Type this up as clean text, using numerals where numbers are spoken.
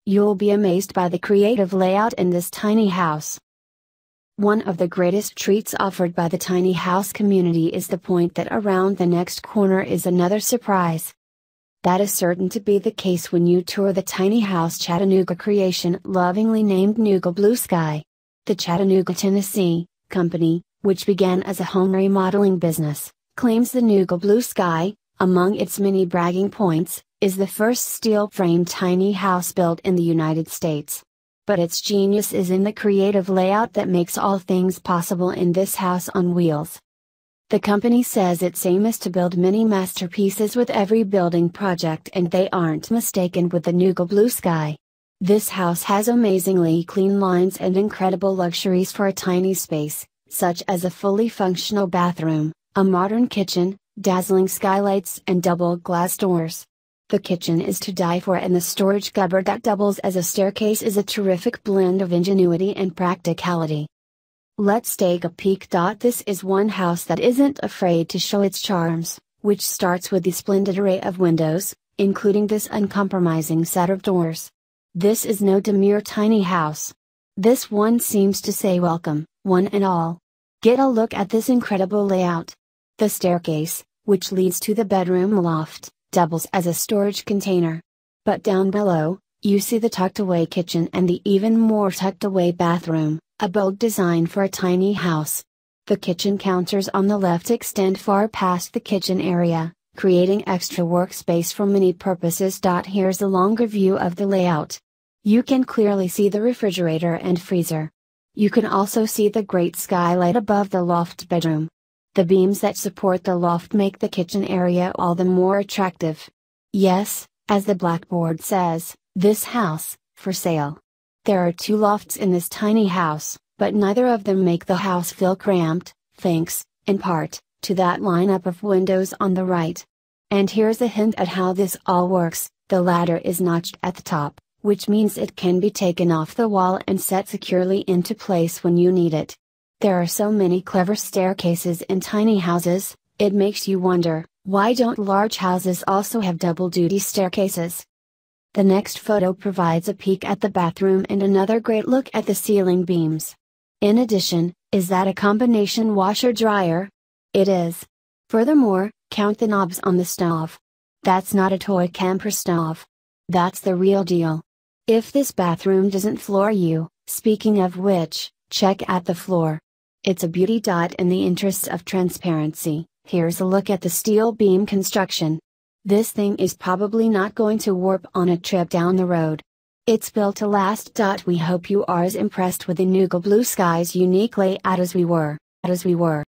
You'll be amazed by the creative layout in this tiny house. One of the greatest treats offered by the tiny house community is the point that around the next corner is another surprise. That is certain to be the case when you tour the tiny house Chattanooga creation lovingly named Nooga Blue Sky. The Chattanooga, Tennessee, company, which began as a home remodeling business, claims the Nooga Blue Sky, among its many bragging points, is the first steel-framed tiny house built in the United States. But its genius is in the creative layout that makes all things possible in this house on wheels. The company says its aim is to build many masterpieces with every building project, and they aren't mistaken with the Nooga Blue Sky. This house has amazingly clean lines and incredible luxuries for a tiny space, such as a fully functional bathroom, a modern kitchen, dazzling skylights and double glass doors. The kitchen is to die for, and the storage cupboard that doubles as a staircase is a terrific blend of ingenuity and practicality. Let's take a peek. This is one house that isn't afraid to show its charms, which starts with the splendid array of windows, including this uncompromising set of doors. This is no demure tiny house. This one seems to say welcome, one and all. Get a look at this incredible layout. The staircase, which leads to the bedroom loft, doubles as a storage container. But down below, you see the tucked away kitchen and the even more tucked away bathroom, a bold design for a tiny house. The kitchen counters on the left extend far past the kitchen area, creating extra workspace for many purposes. Here's a longer view of the layout. You can clearly see the refrigerator and freezer. You can also see the great skylight above the loft bedroom. The beams that support the loft make the kitchen area all the more attractive. Yes, as the blackboard says, this house, for sale. There are 2 lofts in this tiny house, but neither of them make the house feel cramped, thanks, in part, to that lineup of windows on the right. And here's a hint at how this all works: the ladder is notched at the top, which means it can be taken off the wall and set securely into place when you need it. There are so many clever staircases in tiny houses, it makes you wonder, why don't large houses also have double-duty staircases? The next photo provides a peek at the bathroom and another great look at the ceiling beams. In addition, is that a combination washer-dryer? It is. Furthermore, count the knobs on the stove. That's not a toy camper stove. That's the real deal. If this bathroom doesn't floor you, speaking of which, check out the floor. It's a beauty. In the interests of transparency, here's a look at the steel beam construction. This thing is probably not going to warp on a trip down the road. It's built to last. We hope you are as impressed with the Nooga Blue Sky's unique layout as we were.